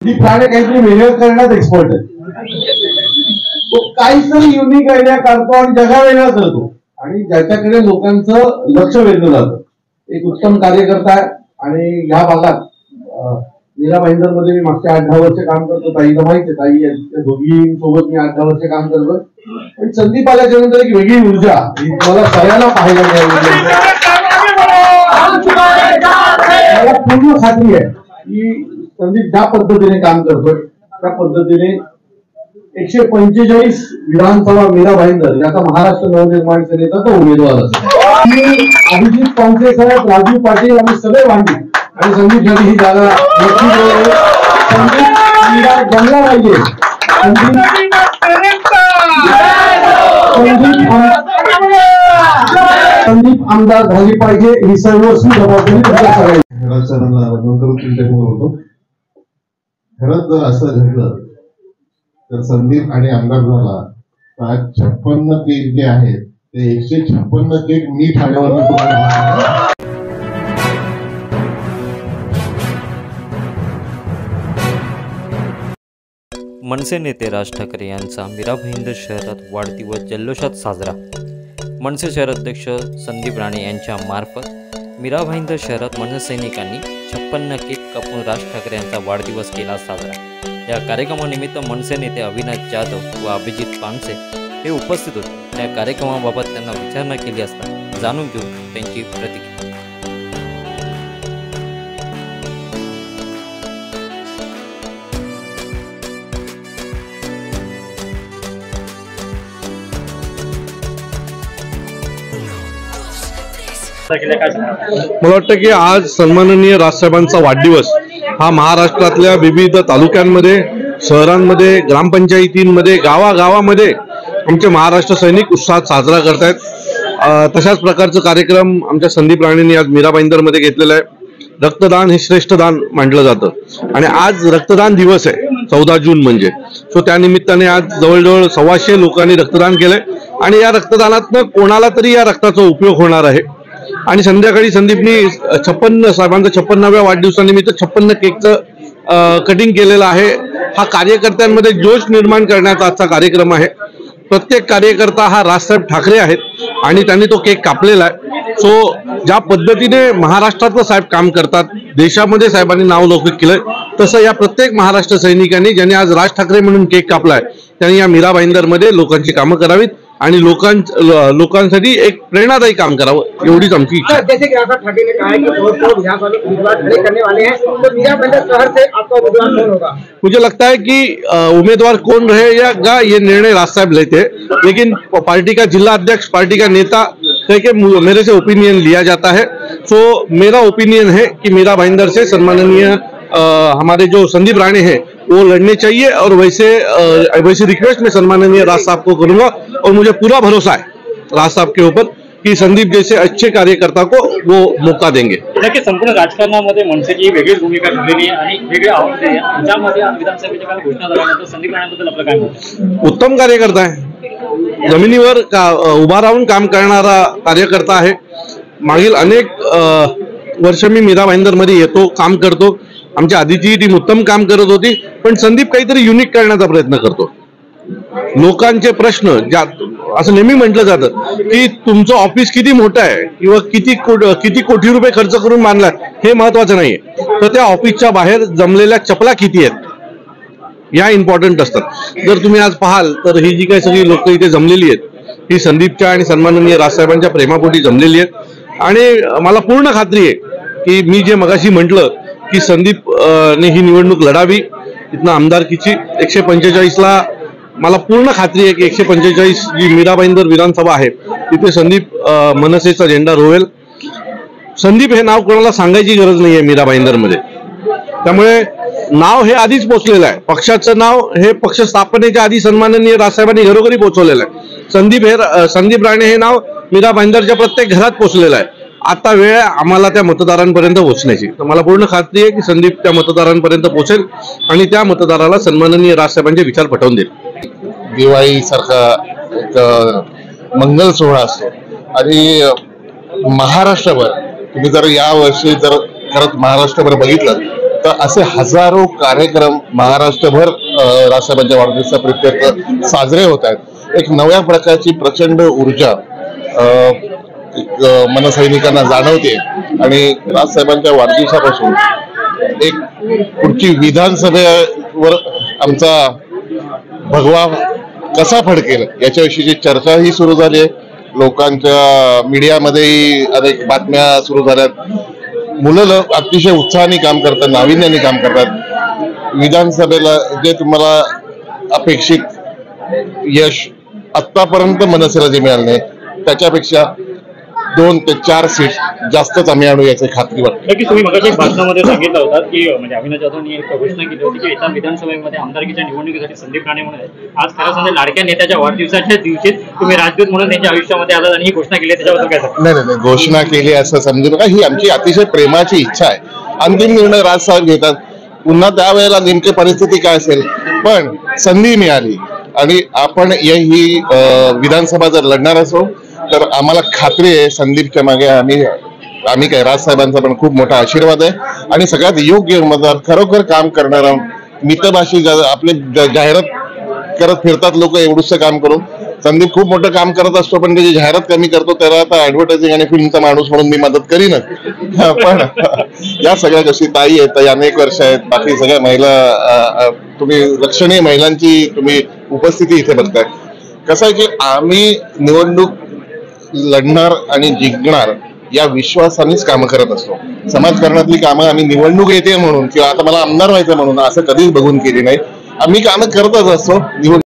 ती प्राणी काहीतरी वेगळं करण्यात एक्सपर्ट आहे. तो काहीतरी युनिक आयडिया काढतो आणि जगा वेगळा करतो आणि ज्याच्याकडे लोकांचं लक्ष वेधलं जातं. एक उत्तम कार्यकर्ता आहे आणि ह्या भागात मीरा भाईंदर मध्ये मी मागच्या 8-10 वर्ष काम करतो. ताईला माहिती आहे, ताई दोघी सोबत मी 8-10 वर्ष काम करतोय. पण संदीप आल्याच्या नंतर एक वेगळी ऊर्जा मला सगळ्यांना पाहायला मिळाली. मला पूर्ण खात्री आहे की संदीप ज्या पद्धतीने काम करतोय त्या पद्धतीने 145 विधानसभा मीरा भाईंदर याचा महाराष्ट्र नवनिर्माण सेनेचा तो उमेदवार असेल. अभिजित पानसे साहेब, राजू पाटील आम्ही सगळे वाढली आणि संदीप साठी ही जागा संदीप जमला पाहिजे. संदीप आमदार झाली पाहिजे ही सर्व जबाबदारी होतो. खरंच जर असं घडलं तर संदीप आणि आमदार झाला तर आज 56 केक जे आहेत ते 156 केक मी ठाण्यावर. मनसे नेते राज ठाकरे यांचा मीरा भाईंदर शहरात वाढदिवस जल्लोषात साजरा. मनसे शहराध्यक्ष संदीप राणे यांच्या मार्फत मीरा भाईंदर शहरात मनसे सैनिकांनी 56 केक कापून राज ठाकरे यांचा वाढदिवस केला साजरा. या कार्यक्रमानिमित्त मनसे नेते अविनाश जाधव व अभिजित पानसे हे उपस्थित होते. या कार्यक्रमाबाबत त्यांना विचारणा केली असता जाणून घेऊ त्यांची प्रतिक्रिया. मला वाटतं की आज सन्माननीय राजसाहेबांचा वाढदिवस हा महाराष्ट्रातल्या विविध तालुक्यांमध्ये, शहरांमध्ये, ग्रामपंचायतींमध्ये, गावागावामध्ये आमचे महाराष्ट्र सैनिक उत्साहात साजरा करतायत. तशाच प्रकारचं कार्यक्रम आमच्या संदीप राणेंनी आज मीरा भाईंदरमध्ये घेतलेला आहे. रक्तदान हे श्रेष्ठ दान मानलं जातं आणि आज रक्तदान दिवस आहे 14 जून म्हणजे. सो त्यानिमित्ताने आज जवळजवळ 125 लोकांनी रक्तदान केलंय आणि या रक्तदानातनं कोणाला तरी या रक्ताचा उपयोग होणार आहे. आणि संध्याकाळी संदीपनी 56 साहेबांचा 56व्या वाढदिवसानिमित्त 56 केकचं कटिंग केलेलं आहे. हा कार्यकर्त्यांमध्ये जोश निर्माण करण्याचा आजचा कार्यक्रम आहे. प्रत्येक कार्यकर्ता हा राजसाहेब ठाकरे आहेत आणि त्यांनी तो केक कापलेला आहे. सो ज्या पद्धतीने महाराष्ट्रातलं साहेब काम करतात, देशामध्ये साहेबांनी नाव लौकिक केलंय, तसं या प्रत्येक महाराष्ट्र सैनिकांनी ज्यांनी आज राज ठाकरे म्हणून केक कापलाय त्यांनी या मीरा भाईंदरमध्ये लोकांची कामं करावीत आणि लोकांसाठी एक प्रेरणादायी काम करावं एवढीच आमची इच्छा. जैसे कि राज ठाकरे ने कहा है कि बहुत लोग विधानसभा में उम्मीदवार खड़े करने वाले हैं, तो मीरा भाईंदर शहर से आपका उम्मीदवार कौन होगा? मुझे लगता है कि उम्मीदवार कौन रहेगा ये निर्णय राज साहब लेते हैं, लेकिन पार्टी का जिला अध्यक्ष, पार्टी का नेता कह के मेरे से ओपिनियन लिया जाता है. सो मेरा ओपिनियन है कि मीरा भाईंदर से सम्माननीय हमारे जो संदीप राणे हैं वो लड़ने चाहिए और वैसे रिक्वेस्ट मैं सम्माननीय राज साहब को करूंगा और मुझे पूरा भरोसा है राज साहब के ऊपर की संदीप जैसे अच्छे कार्यकर्ता को वो मौका देंगे. नक्की संपूर्ण राजकारणामध्ये मनसेची वेगळीच भूमिका ठरलेली आहे आणि वेगळे आव्हान आहे. त्यामध्ये विधानसभेच्या काल घोषणा झाल्यानंतर संदीप राणेबद्दल आपलं काय मत? उत्तम कार्यकर्ता आहे, जमिनीवर उभा राहून काम करणारा कार्यकर्ता आहे. मागील अनेक वर्ष मी मीरा भाईंदरमध्ये येतो, काम करतो. आमच्या आधीची टीम उत्तम काम करत होती, पण संदीप काहीतरी युनिक करण्याचा प्रयत्न करतो. लोकांचे प्रश्न ज्या असं नेहमी म्हटलं जातं की तुमचं ऑफिस किती मोठं आहे किंवा किती कोटी रुपये खर्च करून बांधलाय हे महत्वाचं नाहीये, तर त्या ऑफिसच्या बाहेर जमलेल्या चपला किती आहेत या इम्पॉर्टंट असतात. जर तुम्ही आज पाहाल तर ही जी काही सगळी लोक इथे जमलेली आहेत ही संदीपच्या आणि सन्माननीय राजसाहेबांच्या प्रेमापोटी जमलेली आहेत आणि मला पूर्ण खात्री आहे की मी जे मगाशी म्हटलं की संदीप ने ही निवडणूक लढावी इथनं आमदारकीची 145ला मला पूर्ण खात्री आहे की 145 जी मीरा भाईंदर विधानसभा आहे तिथे संदीप मनसेचा झेंडा रोवेल. संदीप हे नाव कोणाला सांगायची गरज नाहीये मीरा भाईंदरमध्ये, त्यामुळे नाव हे आधीच पोचलेलं आहे. पक्षाचं नाव हे पक्ष स्थापनेच्या आधी सन्माननीय राजसाहेबांनी घरोघरी पोहोचवलेलं आहे. संदीप राणे हे नाव मीरा भाईंदरच्या प्रत्येक घरात पोहोचलेलं आहे. आता वेळ आहे आम्हाला त्या मतदारांपर्यंत पोहोचण्याची. तर मला पूर्ण खात्री आहे की संदीप त्या मतदारांपर्यंत पोहोचेल आणि त्या मतदाराला सन्माननीय राजसाहेबांचे विचार पटवून देईल. दिवाळी सारखा एक मंगल सोहळा असतो आणि महाराष्ट्रभर तुम्ही जर या वर्षी जर खरंच महाराष्ट्रभर बघितलं तर असे हजारो कार्यक्रम महाराष्ट्रभर राजसाहेबांच्या वाढदिवसाप्रित्यर्थ साजरे होत आहेत. एक नव्या प्रकारची प्रचंड ऊर्जा मनसैनिकांना जाणवते आणि राजसाहेबांच्या वाढदिवसापासून एक पुढची विधानसभेवर आमचा भगवा कसा फडकेल याच्याविषयीची चर्चाही सुरू झाली आहे. लोकांच्या मीडियामध्येही अनेक बातम्या सुरू झाल्यात. मुलं अतिशय उत्साहाने काम करतात, नाविन्याने काम करतात. विधानसभेला जे तुम्हाला अपेक्षित यश आतापर्यंत मनसेला जे मिळालं नाही त्याच्यापेक्षा 2 ते 4 सीट जास्तच आम्ही आणू याची खात्री वाटते. नक्कीच तुम्ही मगाशी भाषणामध्ये सांगितलं होतं की म्हणजे अविनाश जाधवनी एक घोषणा केली होती की येत्या विधानसभेमध्ये आमदारकीच्या निवडणुकीसाठी संदीप राणे म्हणून आज खरं म्हणजे लाडक्या नेत्याच्या वाढदिवसाच्या दिवशी तुम्ही राजदूत म्हणून त्यांच्या आयुष्यामध्ये आलात आणि ही घोषणा केली. त्याच्याबद्दल काय सांगता? नाही, घोषणा केली असं समजू नका. ही आमची अतिशय प्रेमाची इच्छा आहे. अंतिम निर्णय राजसाहेब घेतात. पुन्हा त्यावेळेला नेमकी परिस्थिती काय असेल, पण संधी मिळाली आणि आपण ही विधानसभा जर लढणार असो तर आम्हाला खात्री आहे संदीपच्या मागे आम्ही काय राजसाहेबांचा पण खूप मोठा आशीर्वाद आहे आणि सगळ्यात योग्य उमेदवार, खरोखर काम करणारा, मितभाषी, आपले जाहिरात करत फिरतात लोक एवढंच काम करून. संदीप खूप मोठं काम करत असतो पण त्याची जाहिरात कमी करतो. त्याला आता ऍडव्हर्टायझिंग आणि फिल्मचा माणूस म्हणून मी मदत करीनच. पण या सगळ्या गोष्टी ताई आहेत, ताई अनेक वर्ष आहेत, बाकी सगळ्या महिला, तुम्ही लक्षणीय महिलांची तुम्ही उपस्थिती इथे बघताय. कसं आहे की आम्ही निवडणूक लढणार आणि जिंकणार या विश्वासानेच कामं करत असतो. समाजकारणातली कामं आम्ही निवडणूक येते म्हणून किंवा आता मला आमदार व्हायचं म्हणून असं कधीच बघून केली नाही. आम्ही कामं करतच असतो.